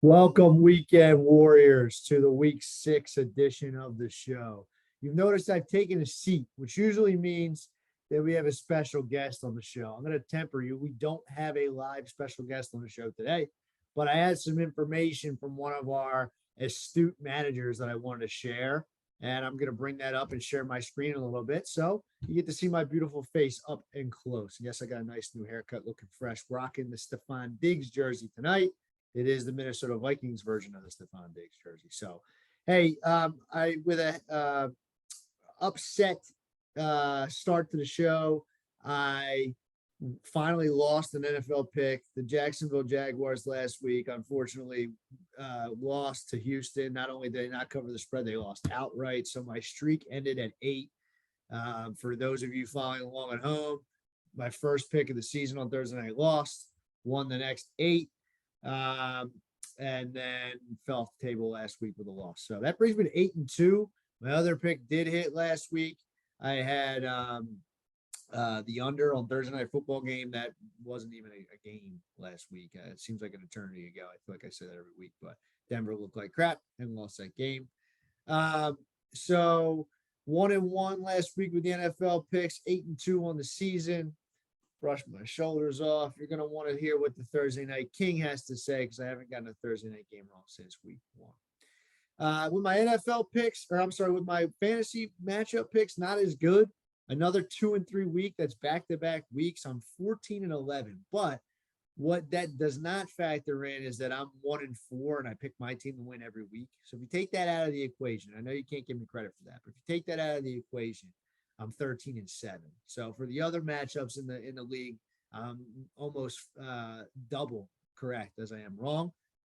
Welcome, weekend warriors, to the week 6 edition of the show. You've noticed I've taken a seat, which usually means that we have a special guest on the show. I'm going to temper you. We don't have a live special guest on the show today, but I had some information from one of our astute managers that I wanted to share. And I'm going to bring that up and share my screen a little bit. So you get to see my beautiful face up and close. Yes, I got a nice new haircut, looking fresh, rocking the Stefan Diggs jersey tonight. It is the Minnesota Vikings version of the Stefan Diggs jersey. So, hey, I with a upset start to the show, I finally lost an NFL pick. The Jacksonville Jaguars last week, unfortunately, lost to Houston. Not only did they not cover the spread, they lost outright. So my streak ended at 8. For those of you following along at home, my first pick of the season on Thursday night lost, won the next 8. And then fell off the table last week with a loss. So that brings me to 8-2. My other pick did hit last week. I had the under on Thursday night football game. That wasn't even a game last week. It seems like an eternity ago. I feel like I say that every week, but Denver looked like crap and lost that game. So 1-1 last week with the NFL picks, 8-2 on the season. Brush my shoulders off. You're going to want to hear what the Thursday Night King has to say because I haven't gotten a Thursday night game wrong since week 1. With my NFL picks, or I'm sorry, with my fantasy matchup picks, not as good. Another 2-3 week. That's back-to-back weeks. I'm 14-11. But what that does not factor in is that I'm 1-4 and I pick my team to win every week. So if you take that out of the equation, I know you can't give me credit for that, but if you take that out of the equation, I'm 13-7. So for the other matchups in the league, almost double correct as I am wrong.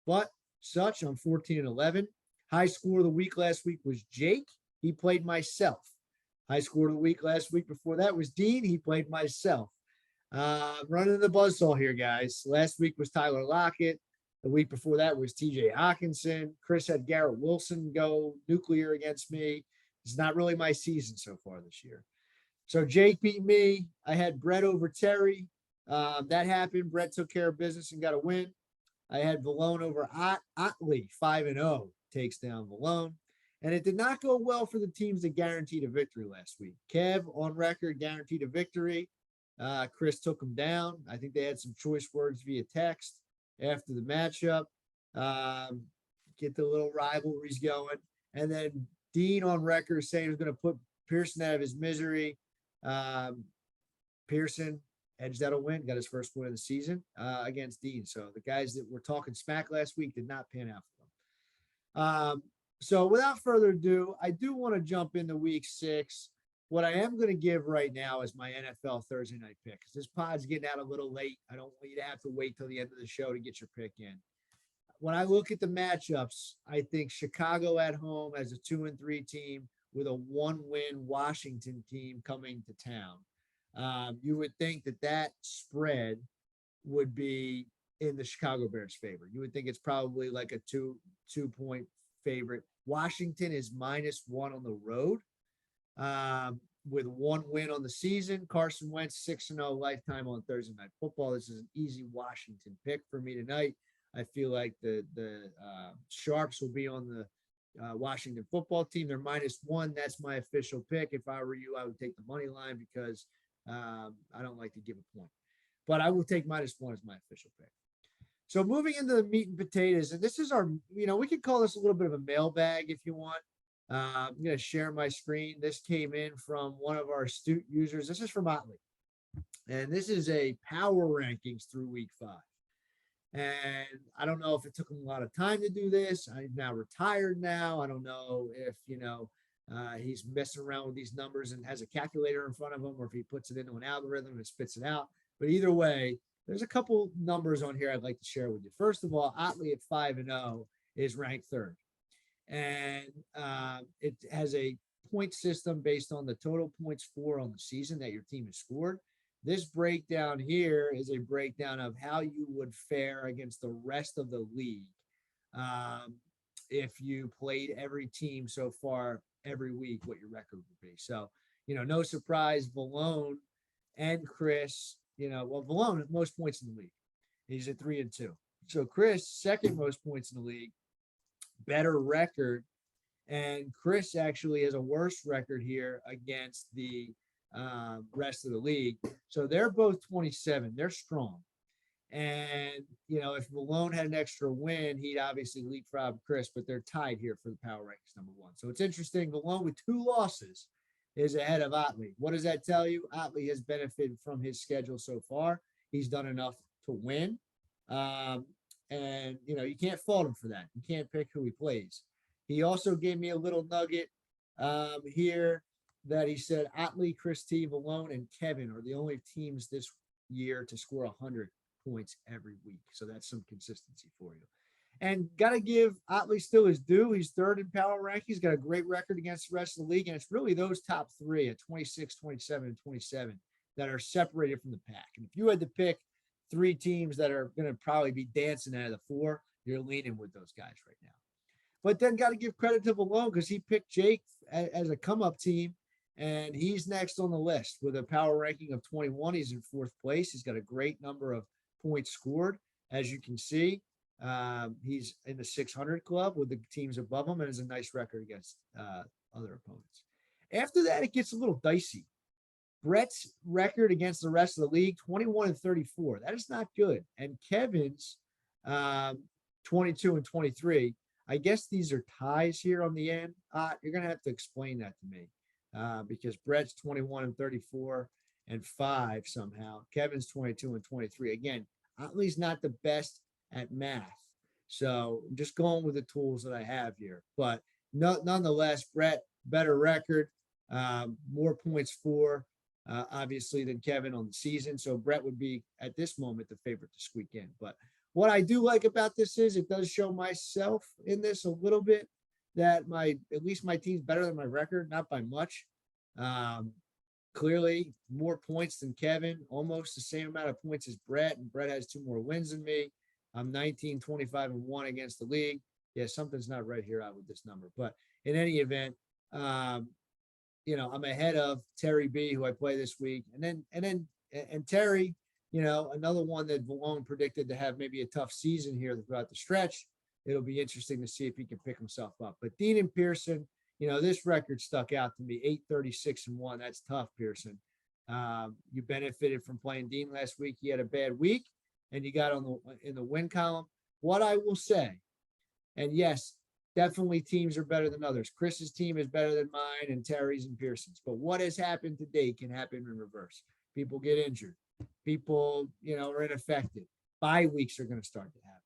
But such, I'm 14-11. High score of the week last week was Jake. He played myself. High score of the week last week before that was Dean. He played myself. Running the buzzsaw here, guys. Last week was Tyler Lockett. The week before that was TJ Hawkinson. Chris had Garrett Wilson go nuclear against me. It's not really my season so far this year. So Jake beat me. I had Brett over Terry. That happened. Brett took care of business and got a win. I had Valone over Otley, 5-0, takes down Valone. And it did not go well for the teams that guaranteed a victory last week. Kev, on record, guaranteed a victory. Chris took him down. I think they had some choice words via text after the matchup. Get the little rivalries going. And then Dean on record saying he was going to put Pearson out of his misery. Pearson edged out a win, got his first win of the season against Dean. So the guys that were talking smack last week did not pan out for them. So without further ado, I do want to jump into week 6. What I am going to give right now is my NFL Thursday night pick because this pod's getting out a little late. I don't want you to have to wait till the end of the show to get your pick in. When I look at the matchups, I think Chicago at home as a 2-3 team with a 1-win Washington team coming to town. You would think that spread would be in the Chicago Bears' favor. You would think it's probably like a two-point favorite. Washington is -1 on the road with 1 win on the season. Carson Wentz 6-0 lifetime on Thursday Night Football. This is an easy Washington pick for me tonight. I feel like the Sharps will be on the Washington football team. They're -1. That's my official pick. If I were you, I would take the money line because I don't like to give a point. But I will take -1 as my official pick. So moving into the meat and potatoes, and this is our, we could call this a little bit of a mailbag if you want. I'm going to share my screen. This came in from one of our astute users. This is from Otley. And this is a power rankings through week 5. And I don't know if it took him a lot of time to do this. I'm now retired now. I don't know if, he's messing around with these numbers and has a calculator in front of him or if he puts it into an algorithm and spits it out. But either way, there's a couple numbers on here I'd like to share with you. First of all, Otley at 5-0 is ranked 3rd. And it has a point system based on the total points for on the season that your team has scored. This breakdown here is a breakdown of how you would fare against the rest of the league if you played every team so far every week, what your record would be. So, no surprise, Valone and Chris, Valone most points in the league. He's at 3-2. So Chris, second most points in the league, better record. And Chris actually has a worse record here against the rest of the league. So they're both 27. They're strong. And, if Malone had an extra win, he'd obviously leapfrog Chris, but they're tied here for the power rankings number one. So it's interesting. Malone with 2 losses is ahead of Otley. What does that tell you? Otley has benefited from his schedule so far. He's done enough to win. And, you can't fault him for that. You can't pick who he plays. He also gave me a little nugget here that he said Otley, Chris T, Malone, and Kevin are the only teams this year to score 100 points every week. So that's some consistency for you. And got to give Otley still his due. He's third in power rankings. Got a great record against the rest of the league. And it's really those top 3 at 26, 27, and 27 that are separated from the pack. And if you had to pick 3 teams that are going to probably be dancing out of the 4, you're leaning with those guys right now. But then got to give credit to Malone because he picked Jake as a come-up team, and he's next on the list with a power ranking of 21. He's in 4th place. He's got a great number of points scored, as you can see. He's in the 600 club with the teams above him and has a nice record against other opponents. After that, it gets a little dicey. Brett's record against the rest of the league, 21 and 34. That is not good. And Kevin's 22 and 23. I guess these are ties here on the end. You're going to have to explain that to me because Brett's 21 and 34 and 5 somehow. Kevin's 22 and 23. Again, Otley's not the best at math. So I'm just going with the tools that I have here. But nonetheless, Brett, better record, more points for, obviously, than Kevin on the season. So Brett would be, at this moment, the favorite to squeak in. But what I do like about this is it does show myself in this a little bit that at least my team's better than my record, not by much. Clearly more points than Kevin, almost the same amount of points as Brett, and Brett has 2 more wins than me. I'm 19, 25, and 1 against the league. Yeah, something's not right here out with this number. But in any event, I'm ahead of Terry B, who I play this week. And Terry, another one that Malone predicted to have maybe a tough season here throughout the stretch. It'll be interesting to see if he can pick himself up. But Dean and Pearson, this record stuck out to me, 8-36 and 1. That's tough, Pearson. You benefited from playing Dean last week. He had a bad week, and you got in the win column. What I will say, and yes, definitely teams are better than others. Chris's team is better than mine and Terry's and Pearson's. But what has happened today can happen in reverse. People get injured. People, are ineffective. Bye weeks are going to start to happen.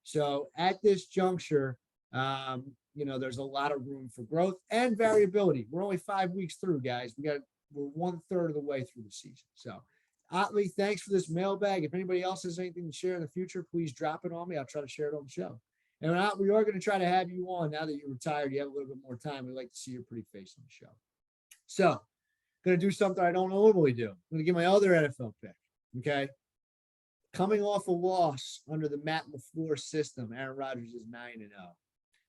So at this juncture, there's a lot of room for growth and variability. We're only 5 weeks through, guys. We're 1/3 of the way through the season. So Otley, thanks for this mailbag. If anybody else has anything to share in the future, please drop it on me. I'll try to share it on the show. And we are going to try to have you on now that you're retired. You have a little bit more time. We'd like to see your pretty face on the show. So going to do something I don't normally do. I'm going to give my other NFL pick. Okay. Coming off a loss under the Matt LaFleur system, Aaron Rodgers is 9-0.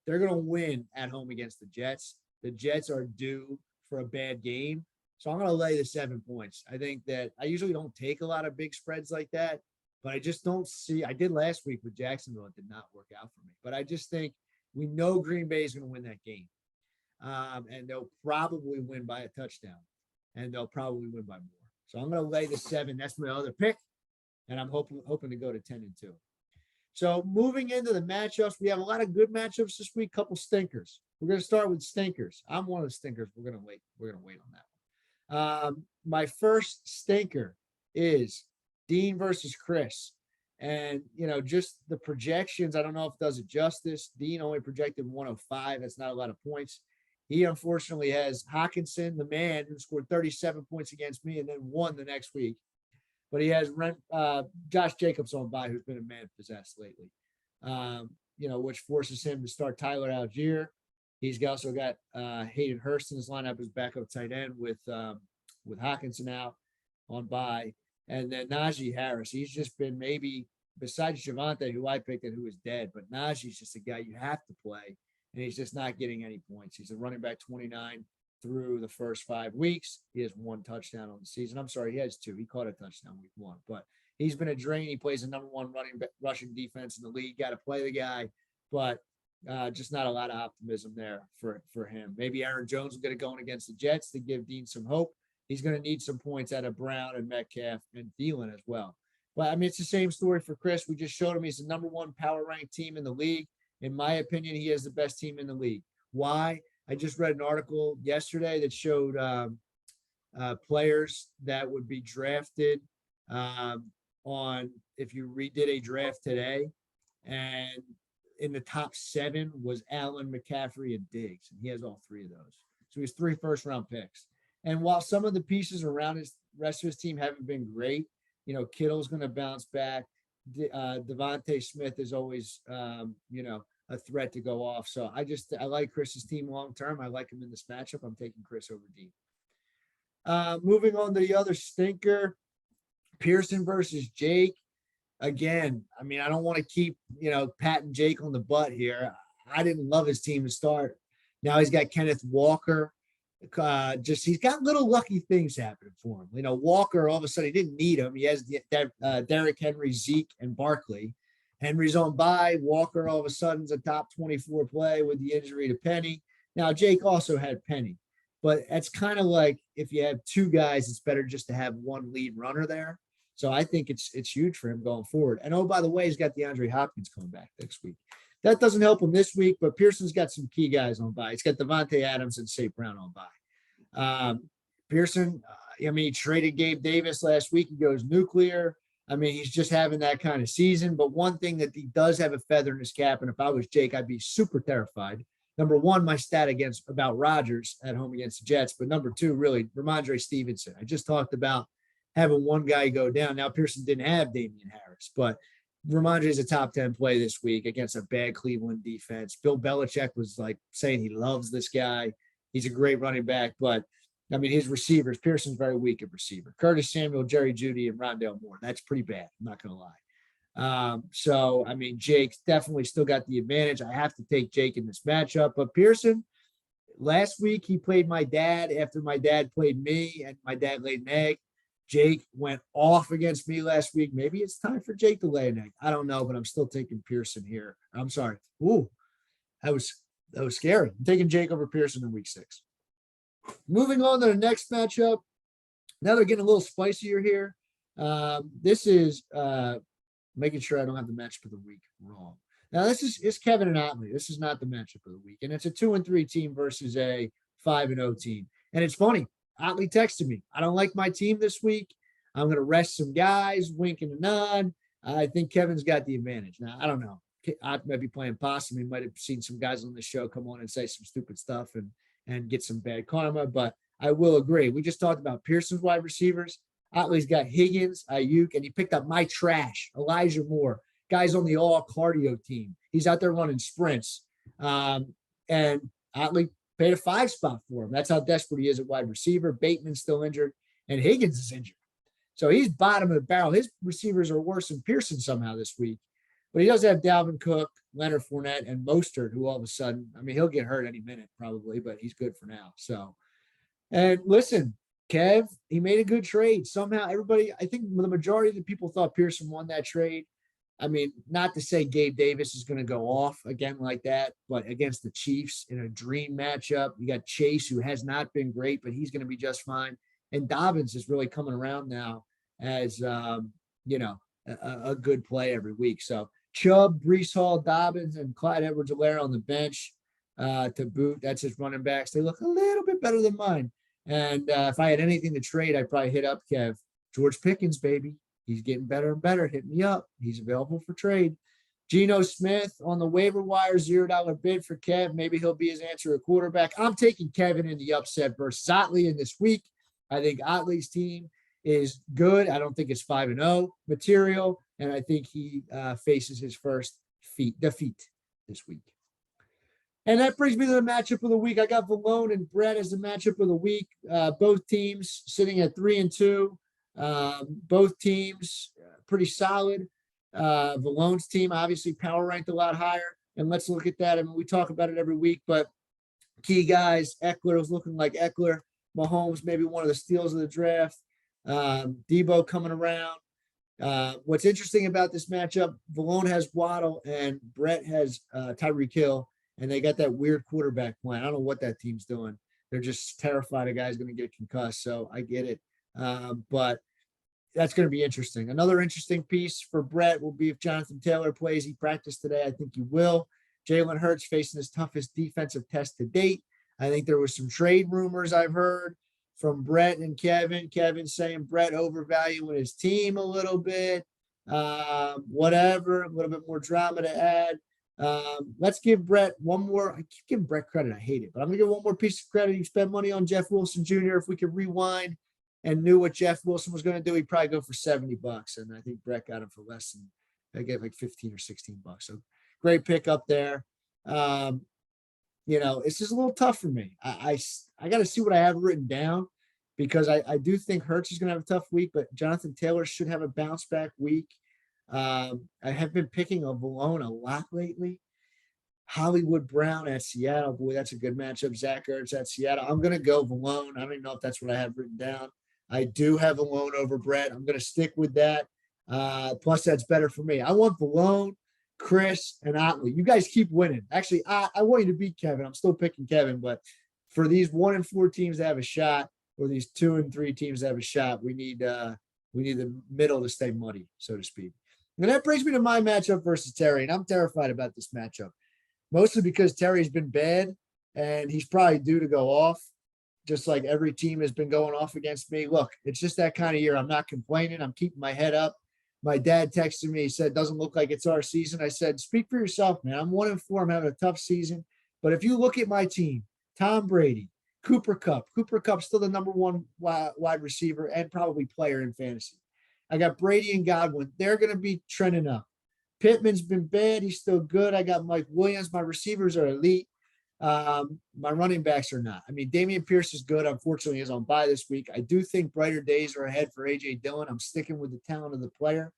They're going to win at home against the Jets. The Jets are due for a bad game. So I'm going to lay the 7 points. I think that I usually don't take a lot of big spreads like that, but I just don't see. I did last week with Jacksonville. It did not work out for me. But I just think we know Green Bay is going to win that game. And they'll probably win by a touchdown. And they'll probably win by more. So I'm going to lay the 7. That's my other pick. And I'm hoping to go to 10-2. So moving into the matchups, we have a lot of good matchups this week, couple stinkers. We're going to start with stinkers. I'm one of the stinkers. We're going to wait on that one. My first stinker is Dean versus Chris. And, just the projections, I don't know if it does it justice. Dean only projected 105. That's not a lot of points. He unfortunately has Hockenson, the man who scored 37 points against me and then won the next week. But he has Josh Jacobs on by, who's been a man possessed lately, which forces him to start Tyler Algier. He's also got Hayden Hurst in his lineup as backup tight end with Hockenson out on by. And then Najee Harris. He's just been maybe, besides Javonte, who I picked and who is dead, but Najee's just a guy you have to play, and he's just not getting any points. He's a running back 29 through the first 5 weeks. He has 1 touchdown on the season. I'm sorry, he has 2. He caught a touchdown week 1, but He's been a drain. He plays the number one rushing defense in the league. Got to play the guy, but just not a lot of optimism there for him. Maybe Aaron Jones will get it going against the Jets to give Dean some hope. He's going to need some points out of Brown and Metcalf and Thielen as well. But I mean, it's the same story for Chris. We just showed him he's the number one power ranked team in the league. In my opinion, he is the best team in the league. Why? I just read an article yesterday that showed players that would be drafted on if you redid a draft today, and in the top 7 was Allen, McCaffrey, and Diggs, and he has all 3 of those. So he has 3 first-round picks. And while some of the pieces around his rest of his team haven't been great, you know, Kittle's going to bounce back. Devontae Smith is always, you know, a threat to go off. So I like Chris's team long term. I like him in this matchup. I'm taking Chris over Dean. Moving on to the other stinker, Pearson versus Jake. Again, I mean, I don't want to keep, you know, patting Jake on the butt here. I didn't love his team to start. Now he's got Kenneth Walker. He's got little lucky things happening for him. You know, Walker, all of a sudden, he didn't need him. He has Derrick Henry, Zeke, and Barkley. Henry's on bye. Walker, all of a sudden, is a top 24 play with the injury to Penny. Now, Jake also had Penny. But it's kind of like if you have 2 guys, it's better just to have one lead runner there. So I think it's huge for him going forward. And, oh, by the way, he's got DeAndre Hopkins coming back next week. That doesn't help him this week, but Pearson's got some key guys on bye. He's got Devontae Adams and St. Brown on bye. Pearson, I mean, he traded Gabe Davis last week. He goes nuclear. I mean, he's just having that kind of season. But one thing that he does have a feather in his cap, and if I was Jake, I'd be super terrified. Number one, my stat about Rodgers at home against the Jets. But number 2, really, Ramondre Stevenson. I just talked about having one guy go down. Now, Pearson didn't have Damian Harris, but Ramondre is a top 10 play this week against a bad Cleveland defense. Bill Belichick was like saying he loves this guy. He's a great running back, but I mean, his receivers, Pearson's very weak at receiver. Curtis Samuel, Jerry Jeudy, and Rondale Moore. That's pretty bad. I'm not going to lie. So, I mean, Jake's definitely still got the advantage. I have to take Jake in this matchup. But Pearson, last week, he played my dad after my dad played me, and my dad laid an egg. Jake went off against me last week. Maybe it's time for Jake to lay an egg. I don't know, but I'm still taking Pearson here. I'm sorry. Ooh, that was scary. I'm taking Jake over Pearson in week 6. Moving on to the next matchup. Now they're getting a little spicier here. This is making sure I don't have the matchup of the week wrong. Now it's Kevin and Otley. This is not the matchup of the week, and it's a 2-3 team versus a 5-0 team. And it's funny. Otley texted me, I don't like my team this week. I'm going to rest some guys, wink and a nod. I think Kevin's got the advantage. Now, I don't know. I might be playing possum. He might have seen some guys on the show come on and say some stupid stuff and get some bad karma, but I will agree. We just talked about Pearson's wide receivers. Otley's got Higgins, Ayuk, and he picked up my trash, Elijah Moore. Guy's on the all cardio team. He's out there running sprints. And Otley paid a 5 spot for him. That's how desperate he is at wide receiver. Bateman's still injured, and Higgins is injured. So he's bottom of the barrel. His receivers are worse than Pearson somehow this week. But he does have Dalvin Cook, Leonard Fournette, and Mostert, who all of a sudden, I mean, he'll get hurt any minute probably, but he's good for now. So, and listen, Kev, he made a good trade. Somehow everybody, I think the majority of the people thought Pearson won that trade. I mean, not to say Gabe Davis is going to go off again like that, but against the Chiefs in a dream matchup, you got Chase, who has not been great, but he's going to be just fine. And Dobbins is really coming around now as, you know, a good play every week. So Chubb, Breece Hall, Dobbins, and Clyde Edwards-Helaire on the bench to boot. That's his running backs. They look a little bit better than mine. And if I had anything to trade, I'd probably hit up Kev. George Pickens, baby. He's getting better and better. Hit me up. He's available for trade. Geno Smith on the waiver wire, $0 bid for Kev. Maybe he'll be his answer at quarterback. I'm taking Kevin in the upset versus Otley in this week. I think Otley's team is good. I don't think it's 5-0 material, and I think he faces his first defeat this week. And that brings me to the matchup of the week. I got Valone and Brett as the matchup of the week. Both teams sitting at 3-2. Both teams pretty solid. Valone's team obviously power ranked a lot higher. And let's look at that. I mean, we talk about it every week, but key guys, Eckler was looking like Eckler. Mahomes, maybe one of the steals of the draft. Debo coming around. What's interesting about this matchup, Valone has Waddle and Brett has Tyreek Hill, and they got that weird quarterback plan. I don't know what that team's doing. They're just terrified a guy's going to get concussed. So I get it. But that's going to be interesting. Another interesting piece for Brett will be if Jonathan Taylor plays. He practiced today. I think he will. Jalen Hurts facing his toughest defensive test to date. I think there was some trade rumors I've heard from Brett and Kevin. Kevin saying Brett overvaluing his team a little bit. Whatever, a little bit more drama to add. Let's give Brett one more. I keep giving Brett credit. I hate it, but I'm gonna give one more piece of credit. He spent money on Jeff Wilson Jr. If we could rewind and knew what Jeff Wilson was going to do, he'd probably go for $70. And I think Brett got him for less than, I get like 15 or $16. So great pick up there. It's just a little tough for me. I got to see what I have written down because I do think Hurts is going to have a tough week, but Jonathan Taylor should have a bounce back week. I have been picking a Valone a lot lately. Hollywood Brown at Seattle. Boy, that's a good matchup. Zach Ertz at Seattle. I'm going to go Valone. I don't even know if that's what I have written down. I do have Valone over Brett. I'm going to stick with that. Plus, that's better for me. I want Valone, Chris, and Otley. You guys keep winning. Actually, I want you to beat Kevin. I'm still picking Kevin, but for these 1 and 4 teams to have a shot, or these 2 and 3 teams to have a shot, we need the middle to stay muddy, so to speak. And that brings me to my matchup versus Terry, and I'm terrified about this matchup, mostly because Terry's been bad, and he's probably due to go off, just like every team has been going off against me. Look, it's just that kind of year. I'm not complaining. I'm keeping my head up. My dad texted me. He said, doesn't look like it's our season. I said, speak for yourself, man. I'm 1 and 4. I'm having a tough season. But if you look at my team, Tom Brady, Cooper Kupp's still the number 1 wide receiver and probably player in fantasy. I got Brady and Godwin. They're going to be trending up. Pittman's been bad. He's still good. I got Mike Williams. My receivers are elite. My running backs are not. I mean, Dameon Pierce is good. Unfortunately, he's on bye this week. I do think brighter days are ahead for A.J. Dillon. I'm sticking with the talent of the player.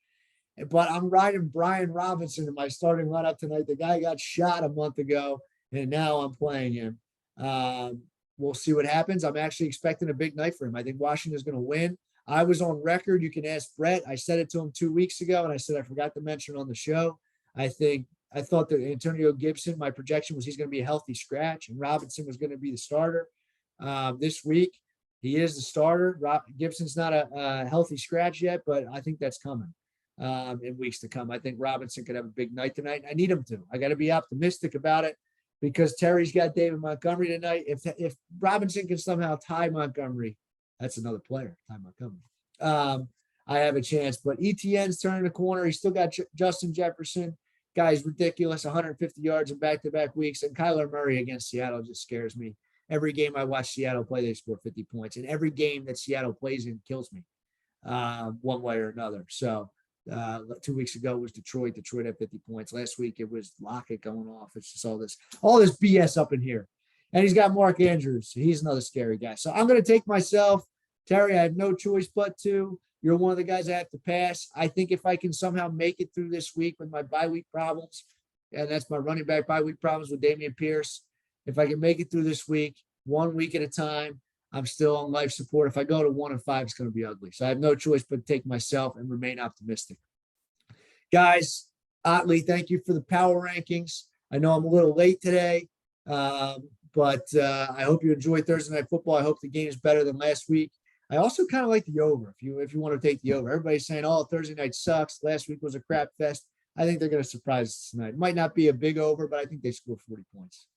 But I'm riding Brian Robinson in my starting lineup tonight. The guy got shot a month ago, and now I'm playing him. We'll see what happens. I'm actually expecting a big night for him. I think Washington's going to win. I was on record. You can ask Brett. I said it to him 2 weeks ago, and I said I forgot to mention on the show. I thought that Antonio Gibson, my projection was he's going to be a healthy scratch, and Robinson was going to be the starter this week. He is the starter. Gibson's not a healthy scratch yet, but I think that's coming in weeks to come. I think Robinson could have a big night tonight. I need him to. I got to be optimistic about it because Terry's got David Montgomery tonight. If Robinson can somehow tie Montgomery, that's another player, Ty Montgomery. I have a chance, but ETN's turning the corner. He's still got Justin Jefferson. Guy's ridiculous, 150 yards in back-to-back weeks. And Kyler Murray against Seattle just scares me. Every game I watch Seattle play, they score 50 points. And every game that Seattle plays in kills me one way or another. So 2 weeks ago was Detroit. Detroit had 50 points. Last week it was Lockett going off. It's just all this BS up in here. And he's got Mark Andrews. He's another scary guy. So I'm going to take myself. Terry, I have no choice but to. You're one of the guys I have to pass. I think if I can somehow make it through this week with my bye week problems, and that's my running back bye week problems with Dameon Pierce, if I can make it through this week, 1 week at a time, I'm still on life support. If I go to 1 and 5, it's going to be ugly. So I have no choice but to take myself and remain optimistic. Guys, Otley, thank you for the power rankings. I know I'm a little late today, but I hope you enjoyed Thursday Night Football. I hope the game is better than last week. I also kind of like the over. If you want to take the over, everybody's saying, "Oh, Thursday night sucks. Last week was a crap fest." I think they're going to surprise us tonight. It might not be a big over, but I think they score 40 points.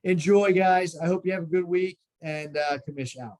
Enjoy, guys. I hope you have a good week, and Kamish out.